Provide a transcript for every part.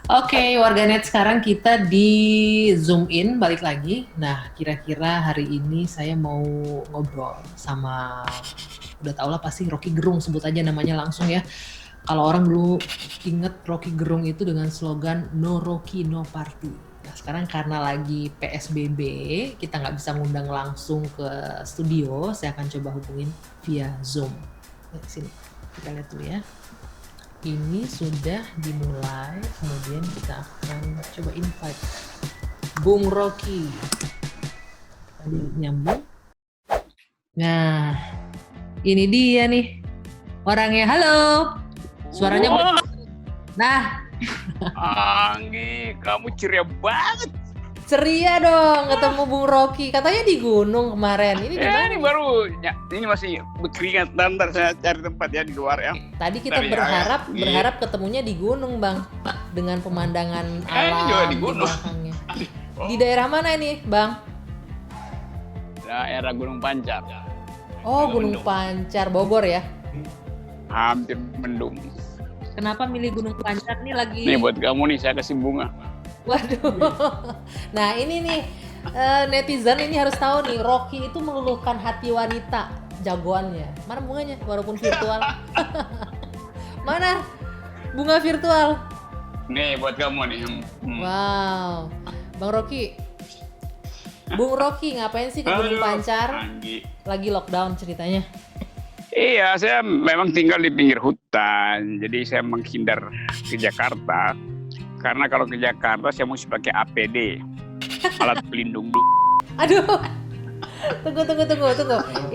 Oke, warganet sekarang kita di Zoom in balik lagi. Nah, kira-kira hari ini saya mau ngobrol sama udah tau lah pasti Rocky Gerung, sebut aja namanya langsung ya. Kalau orang dulu inget Rocky Gerung itu dengan slogan No Rocky No Party. Nah, sekarang karena lagi PSBB, kita nggak bisa ngundang langsung ke studio. Saya akan coba hubungin via Zoom. Sini, kita lihat dulu ya. Ini sudah dimulai, kemudian kita akan coba invite Bung Rocky. Tadi nyambung. Nah, ini dia nih orangnya. Halo, suaranya. Nah, Anggi, kamu ceria banget. ceria dong ketemu Bung Rocky. Katanya di gunung kemarin. Ini di mana? Ini baru, ini masih berkeringat. Ntar saya cari tempat ya di luar ya. Tadi kita berharap ketemunya di gunung, Bang, dengan pemandangan alam juga di gunung. belakangnya. Di daerah mana ini, Bang? Daerah Gunung Pancar. Oh, Gunung Pancar, Bogor ya? Hampir mendung. Kenapa milih Gunung Pancar nih lagi? Nih buat kamu nih, saya kasih bunga. Waduh. Nah ini nih netizen ini harus tahu nih, Rocky itu meluluhkan hati wanita jagoannya. Mana bunganya? Walaupun virtual. Mana bunga virtual? Nih buat kamu nih. Wow, Bang Rocky. Bung Rocky ngapain sih ke Gunung Pancar? Anggi. Lagi lockdown ceritanya. Iya, saya memang tinggal di pinggir hutan. Jadi saya menghindar ke Jakarta. Karena kalau ke Jakarta saya mesti pakai APD, alat pelindung. Aduh, tunggu.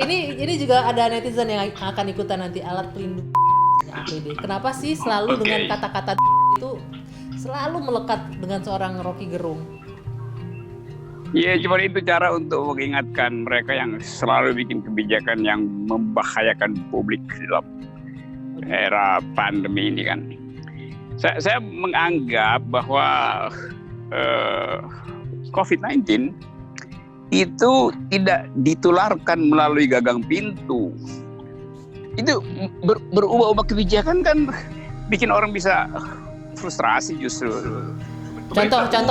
Ini juga ada netizen yang akan ikutan nanti, alat pelindung APD. Kenapa sih selalu dengan kata-kata itu selalu melekat dengan seorang Rocky Gerung? Ya, cuma itu cara untuk mengingatkan mereka yang selalu bikin kebijakan yang membahayakan publik dalam era pandemi ini kan. Saya menganggap bahwa COVID-19 itu tidak ditularkan melalui gagang pintu. Itu berubah-ubah kebijakan kan bikin orang bisa frustrasi justru. Contoh yang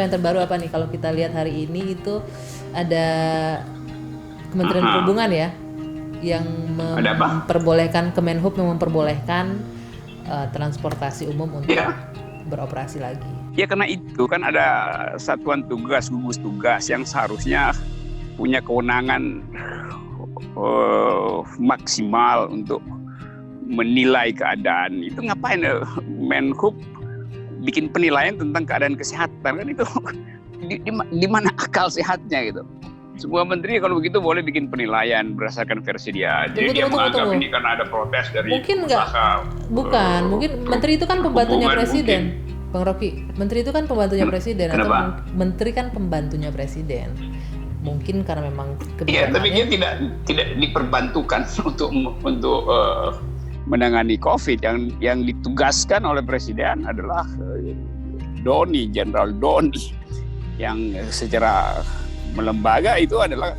terbaru apa nih? Kalau kita lihat hari ini itu ada Kementerian Perhubungan ya yang memperbolehkan, Kemenhub yang memperbolehkan transportasi umum untuk beroperasi lagi. Ya karena itu kan ada satuan tugas, gugus tugas yang seharusnya punya kewenangan maksimal untuk menilai keadaan. Itu ngapain Menhub bikin penilaian tentang keadaan kesehatan kan itu di mana akal sehatnya gitu. Semua menteri kalau begitu boleh bikin penilaian berdasarkan versi dia. Jadi dia menganggap ini karena ada protes dari mungkin mungkin menteri itu kan pembantunya presiden, mungkin. Bang Rocky, menteri itu kan pembantunya presiden. Kenapa? Atau menteri kan pembantunya presiden. Mungkin karena memang kebijakannya. Iya, tapi dia tidak diperbantukan untuk menangani COVID. Yang ditugaskan oleh presiden adalah Jenderal Doni yang secara melembaga itu adalah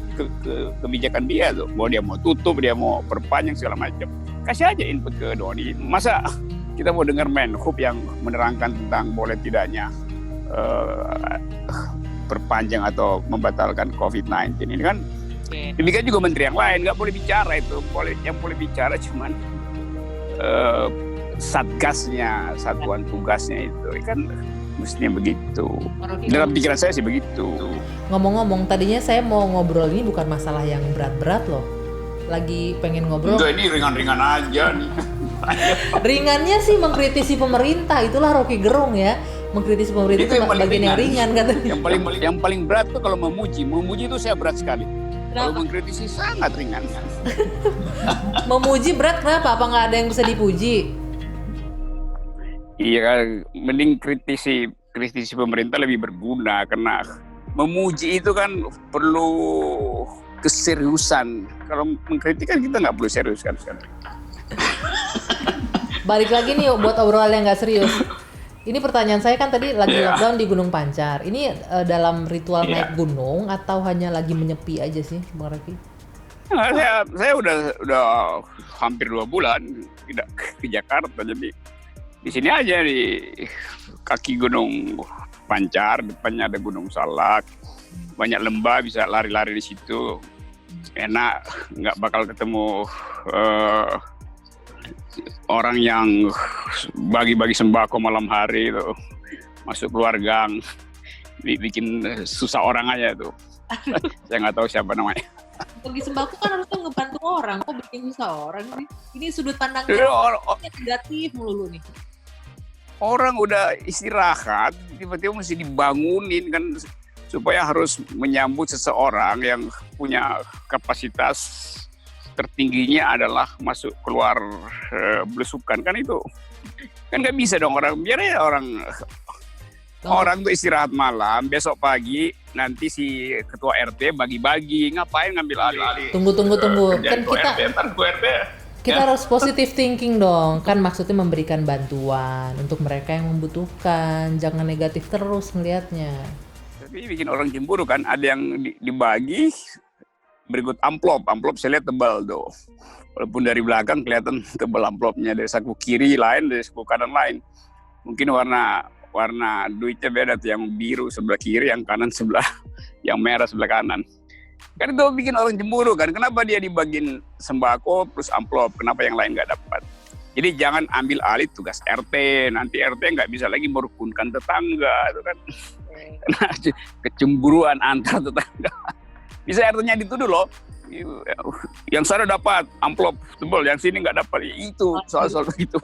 kebijakan dia tuh. Mau dia mau tutup, dia mau perpanjang segala macam. Kasih aja input ke Doni. Masa kita mau dengar Menhub yang menerangkan tentang boleh tidaknya perpanjang atau membatalkan COVID-19 ini kan? Demikian juga menteri yang lain nggak boleh bicara itu. Yang boleh bicara cuman satgasnya, satuan tugasnya itu kan mestinya begitu. Dalam pikiran saya sih begitu. Ngomong-ngomong, tadinya saya mau ngobrol ini bukan masalah yang berat-berat loh. Lagi pengen ngobrol. Enggak, ini ringan-ringan aja nih. Ringannya sih mengkritisi pemerintah, itulah Rocky Gerung ya. Mengkritisi pemerintah itu bagian yang ringan katanya. Yang paling berat tuh kalau memuji itu saya berat sekali. Kalau mengkritisi sangat ringan. Memuji berat kenapa? Apa nggak ada yang bisa dipuji? Iya kan, mending kritisi pemerintah lebih berguna karena memuji itu kan perlu keseriusan. Kalau mengkritik kan kita nggak perlu serius kan. Balik lagi nih buat obrolan yang nggak serius. Ini pertanyaan saya kan tadi lagi lockdown di Gunung Pancar. Ini dalam ritual naik gunung atau hanya lagi menyepi aja sih, Bang Rocky? Saya udah hampir 2 bulan tidak ke Jakarta, jadi Di sini aja di kaki Gunung Pancar, depannya ada Gunung Salak, banyak lembah, bisa lari-lari di situ. Enak, nggak bakal ketemu orang yang bagi-bagi sembako malam hari itu, masuk keluar gang, bikin susah orang aja tuh. Saya nggak tahu siapa namanya. Bagi sembako kan harusnya ngebantu orang, kok bikin susah orang nih? Ini sudut pandang negatif melulu nih. Orang udah istirahat, tiba-tiba mesti dibangunin kan, supaya harus menyambut seseorang yang punya kapasitas tertingginya adalah masuk keluar belusukan kan, itu kan nggak bisa dong. Orang biar ya orang tuh istirahat malam, besok pagi nanti si ketua RT bagi-bagi, ngapain ngambil alih. Tunggu. Kan kita ya. harus positive thinking dong. Kan maksudnya memberikan bantuan untuk mereka yang membutuhkan. Jangan negatif terus melihatnya. Tapi bikin orang cemburu kan. Ada yang dibagi berikut amplop saya lihat tebal tuh. Walaupun dari belakang kelihatan tebal amplopnya. Dari saku kiri lain, dari saku kanan lain. Mungkin warna duitnya beda tuh, yang biru sebelah kiri, yang kanan sebelah, yang merah sebelah kanan. Kan itu bikin orang cemburu kan, kenapa dia dibagiin sembako plus amplop, kenapa yang lain nggak dapat? Jadi jangan ambil alih tugas RT, nanti RT nggak bisa lagi merukunkan tetangga, itu kan. Karena kecemburuan antar tetangga. Bisa RT-nya dituduh loh, yang sana dapat amplop tebal, yang sini nggak dapat, itu soal-soal begitu.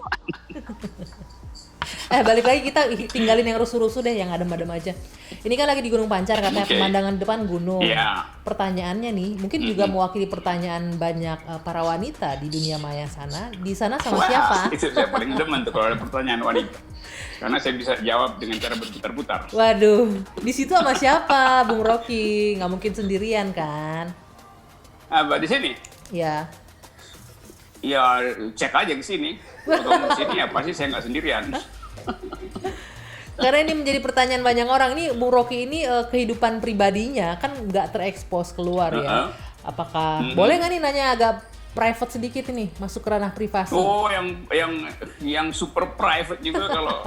Balik lagi, kita tinggalin yang rusuh-rusuh deh, yang adem-adem aja. Ini kan lagi di Gunung Pancar, katanya pemandangan depan gunung. Yeah. Pertanyaannya nih, mungkin juga mewakili pertanyaan banyak para wanita di dunia maya sana. Di sana sama siapa? Itu saya paling demen tuh kalau ada pertanyaan wanita. Karena saya bisa jawab dengan cara berputar-putar. Waduh, di situ sama siapa, Bung Rocky? Nggak mungkin sendirian kan? Di sini? Ya. Ya cek aja ke sini. Kalau ke sini ya pasti saya nggak sendirian. Karena ini menjadi pertanyaan banyak orang. Ini Bung Rocky ini kehidupan pribadinya kan nggak terekspos keluar ya. Apakah boleh nggak nih nanya agak private sedikit ini, masuk ke ranah privasi? Oh, yang super private juga kalau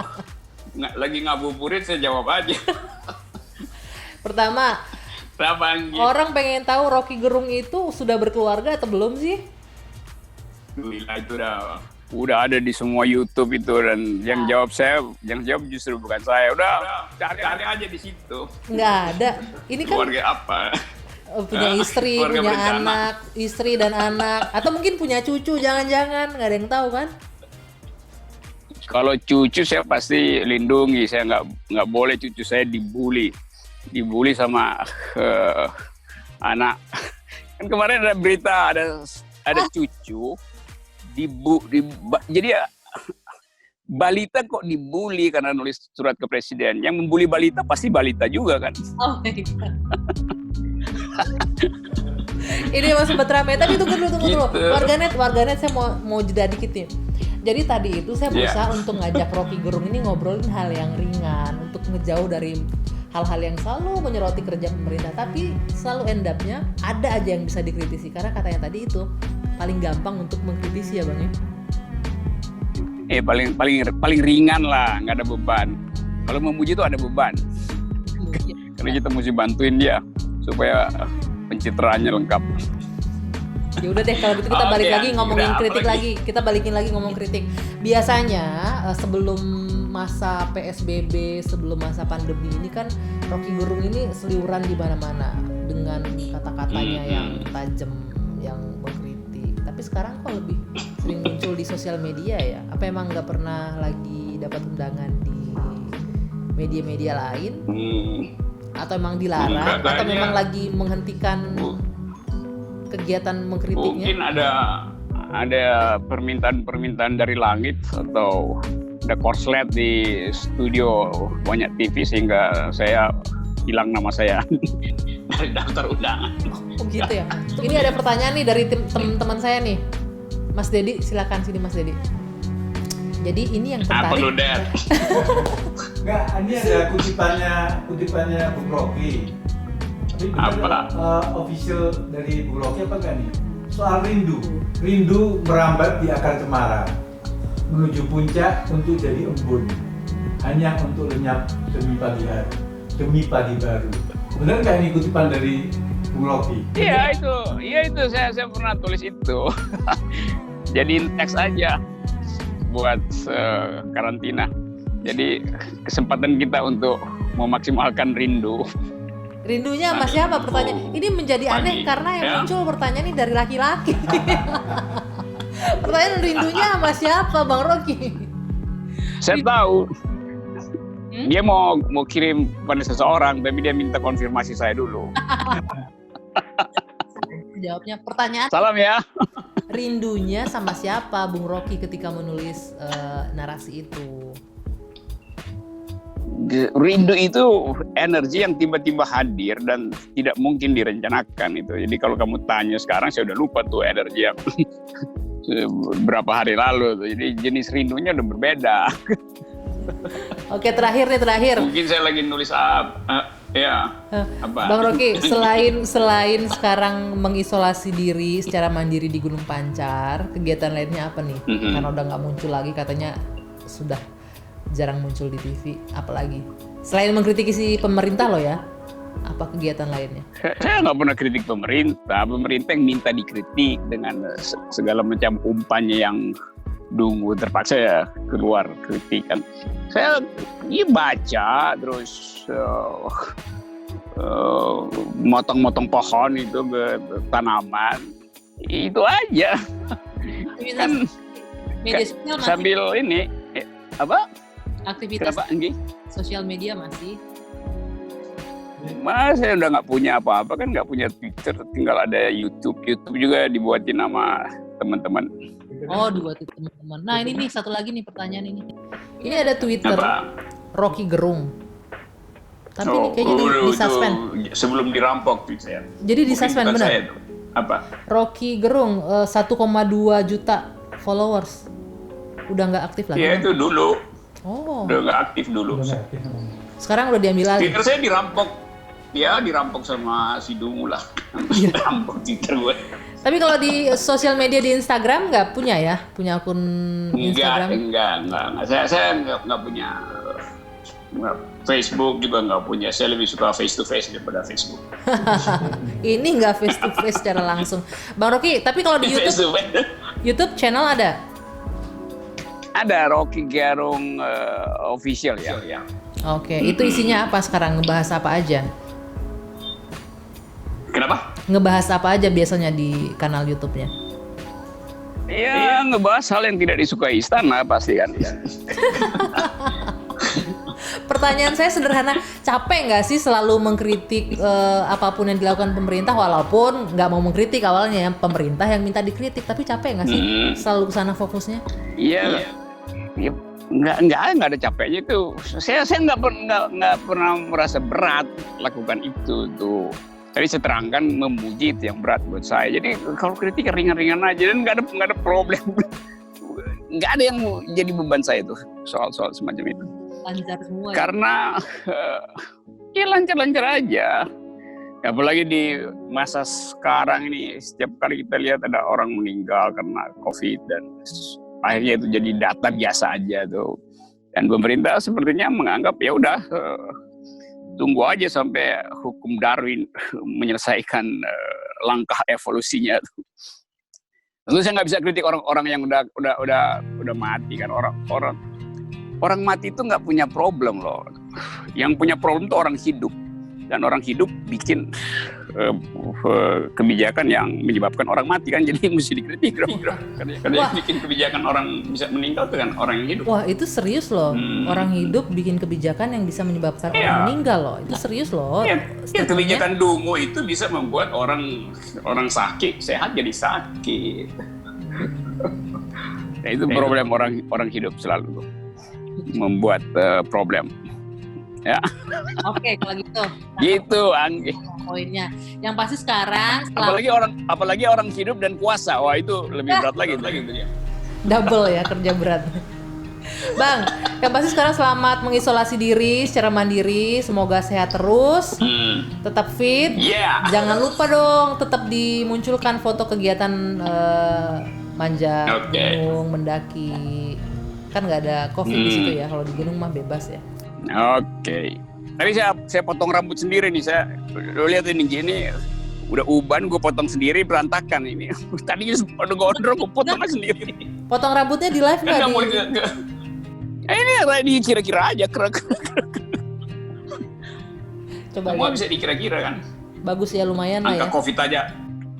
lagi ngabuburit saya jawab aja. Pertama, orang pengen tahu Rocky Gerung itu sudah berkeluarga atau belum sih? Gila, itu udah ada di semua YouTube itu, dan yang jawab justru bukan saya. Udah cari aja di situ. Nggak ada. Ini kan keluarga apa? Punya istri, punya berencana. Anak, istri dan anak, atau mungkin punya cucu, jangan-jangan nggak ada yang tahu kan? Kalau cucu saya pasti lindungi, saya nggak boleh cucu saya dibully sama anak. Kan kemarin ada berita ada cucu jadi ya, balita kok dibully karena nulis surat ke presiden. Yang membuli balita pasti balita juga kan? Oh my God. Ini masih sempat ramai, tapi tunggu dulu. Warganet saya mau jeda dikit nih. Jadi tadi itu saya berusaha untuk ngajak Rocky Gerung ini ngobrolin hal yang ringan, untuk ngejauh dari hal-hal yang selalu menyoroti kerja pemerintah, tapi selalu end up-nya ada aja yang bisa dikritisi, karena katanya tadi itu paling gampang untuk mengkritisi ya Bang ya? Paling ringan lah, nggak ada beban. Kalau memuji itu ada beban. Karena kita mesti bantuin dia supaya pencitraannya lengkap. Ya udah deh, kalau gitu kita balik lagi ngomongin kritik lagi. Kita balikin lagi ngomong kritik. Biasanya sebelum masa PSBB, sebelum masa pandemi ini kan Rocky Gerung ini seliuran di mana-mana dengan kata-katanya yang tajam, yang mengkritik. Tapi sekarang kok lebih sering muncul di sosial media ya? Apa emang nggak pernah lagi dapat undangan di media-media lain? Atau emang dilarang? Atau memang lagi menghentikan kegiatan mengkritiknya? Mungkin ada permintaan dari langit, atau ada korslet di studio banyak TV sehingga saya hilang nama saya dari daftar undangan. Oh gitu ya. Ini ada pertanyaan nih dari teman saya nih, Mas Dedi, silakan sini Mas Dedi. Jadi ini yang tertarik. Apa lu, Dad? Enggak, ini ada kutipannya Bung Rocky. Tapi benar official dari Bung Rocky apa enggak nih? Soal rindu merambat di akar cemara. menuju puncak untuk jadi embun, hanya untuk lenyap demi pagi baru. Benar nggak ini kutipan dari Bung Rocky? Iya itu saya pernah tulis itu. Jadiin teks aja buat karantina. Jadi kesempatan kita untuk memaksimalkan rindu. Rindunya sama siapa pertanyaan? Ini menjadi aneh karena yang muncul pertanyaan ini dari laki-laki. Pertanyaan rindunya sama siapa, Bang Rocky? Saya tahu. Dia mau kirim pada seseorang, tapi dia minta konfirmasi saya dulu. Jawabnya pertanyaan. Salam ya. Rindunya sama siapa, Bung Rocky, ketika menulis narasi itu? Rindu itu energi yang tiba-tiba hadir dan tidak mungkin direncanakan itu. Jadi kalau kamu tanya sekarang, saya udah lupa tuh energi yang berapa hari lalu tuh. Jadi jenis rindunya udah berbeda. Oke, terakhir. Mungkin saya lagi nulis apa? Bang Rocky, selain sekarang mengisolasi diri secara mandiri di Gunung Pancar, kegiatan lainnya apa nih? Karena udah nggak muncul lagi, katanya sudah jarang muncul di TV, apalagi selain mengkritiki si pemerintah loh ya, apa kegiatan lainnya? Saya nggak pernah kritik pemerintah yang minta dikritik dengan segala macam umpannya yang dungu, terpaksa ya keluar kritikan. Saya baca terus motong-motong pohon itu ke tanaman, itu aja. Kan Media sosial masih, sambil ini apa? aktivitas Kenapa, Anggi? sosial media masih. Mas, saya udah nggak punya apa-apa kan, nggak punya Twitter, tinggal ada YouTube juga dibuatin sama teman-teman. Oh, dibuatin teman-teman. Nah ini nih satu lagi nih pertanyaan ini. Ini ada Twitter Apa? Rocky Gerung, tapi ini kayaknya di suspend. Sebelum dirampok tuh saya. Jadi di suspend benar? Apa? Rocky Gerung 1,2 juta followers, udah nggak aktif lagi? Ya kan? itu dulu. Oh. Udah nggak aktif dulu. Sekarang udah diambil lagi. Twitter saya dirampok. Ya dirampok sama si Dungu lah. Dirampok Twitter gue. Tapi kalau di sosial media di Instagram nggak punya ya? Punya akun Instagram? Enggak. Saya nggak punya. Facebook juga nggak punya. Saya lebih suka face to face daripada Facebook. Ini nggak face to face secara langsung. Bang Rocky, tapi kalau di YouTube channel ada? Ada Rocky Gerung official ya. Oke, itu isinya apa sekarang? Ngebahas apa aja? Kenapa? Ngebahas apa aja biasanya di kanal YouTube-nya? Ya, ngebahas hal yang tidak disukai istana pasti kan. Pertanyaan saya sederhana, capek nggak sih selalu mengkritik apapun yang dilakukan pemerintah, walaupun nggak mau mengkritik awalnya, pemerintah yang minta dikritik, tapi capek nggak sih selalu kesana fokusnya? Iya, nggak ada capeknya itu. Saya nggak pernah merasa berat lakukan itu tuh. Tadi saya terangkan, memuji itu yang berat buat saya. Jadi kalau kritik ringan-ringan aja dan nggak ada problem. Nggak ada yang jadi beban saya tuh soal semacam itu. Lancar semua. Karena ya lancar-lancar aja. Apalagi di masa sekarang ini, setiap kali kita lihat ada orang meninggal karena COVID dan akhirnya itu jadi data biasa aja tuh. Dan pemerintah sepertinya menganggap ya udah tunggu aja sampai hukum Darwin menyelesaikan langkah evolusinya tuh. Tentu saya nggak bisa kritik orang-orang yang udah mati kan. Orang mati itu nggak punya problem loh. Yang punya problem itu orang hidup. Dan orang hidup bikin kebijakan yang menyebabkan orang mati kan, jadi mesti dikritik dong. Karena yang bikin kebijakan orang bisa meninggal itu kan orang yang hidup. Wah, itu serius loh. Orang hidup bikin kebijakan yang bisa menyebabkan orang meninggal loh. Itu serius loh. Ya, kebijakan Dungu itu bisa membuat orang sakit sehat jadi sakit. Nah, itu problem orang hidup selalu membuat problem. Ya. Oke, kalau gitu. Gitu, Anggi. Poinnya. Yang pasti sekarang apalagi orang hidup dan kuasa. Wah, itu lebih berat lagi itu dia. Double ya kerja berat. Bang, yang pasti sekarang selamat mengisolasi diri secara mandiri. Semoga sehat terus. Tetap fit. Yeah. Jangan lupa dong tetap dimunculkan foto kegiatan manjat gunung, mendaki. Kan nggak ada COVID di situ ya. Kalau di gunung mah bebas ya. Oke. Tadi saya potong rambut sendiri nih. Lo lihat ini gini, udah uban gue potong sendiri berantakan ini. Tadi udah gondrong gue potong sendiri. Potong rambutnya di live nggak? Ini dikira-kira aja keren. Coba Semua bisa dikira-kira kan. Bagus ya, lumayan lah ya. Angka COVID aja.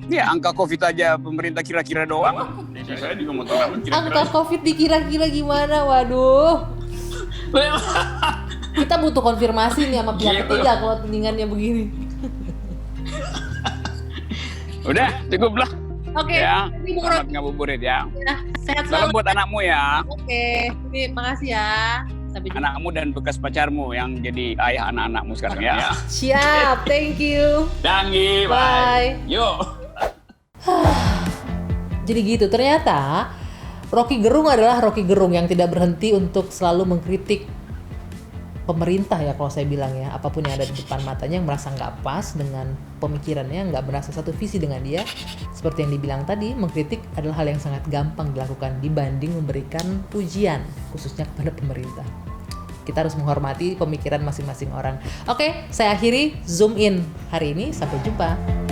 Ya angka COVID aja pemerintah kira-kira doang. Saya juga mau tahu kira-kira. Angka COVID dikira-kira gimana? Waduh. Kita butuh konfirmasi nih sama pihak ketiga kalau tandingannya begini. Udah, cukup lah. Oke. Ya, Ini Bung selamat Rocky. ngabuburit ya. Ya, sehat Salam selalu. buat anakmu ya. Oke. Terima kasih ya. Sampai jumpa. Anakmu dan bekas pacarmu yang jadi ayah anak-anakmu sekarang ya. Siap, thank you. Dangi, Bye. Yuk. Jadi gitu, ternyata Rocky Gerung adalah Rocky Gerung yang tidak berhenti untuk selalu mengkritik pemerintah ya, kalau saya bilang ya, apapun yang ada di depan matanya yang merasa nggak pas dengan pemikirannya, nggak merasa satu visi dengan dia. Seperti yang dibilang tadi, mengkritik adalah hal yang sangat gampang dilakukan dibanding memberikan pujian, khususnya kepada pemerintah. Kita harus menghormati pemikiran masing-masing orang. Oke, saya akhiri Zoom In hari ini. Sampai jumpa.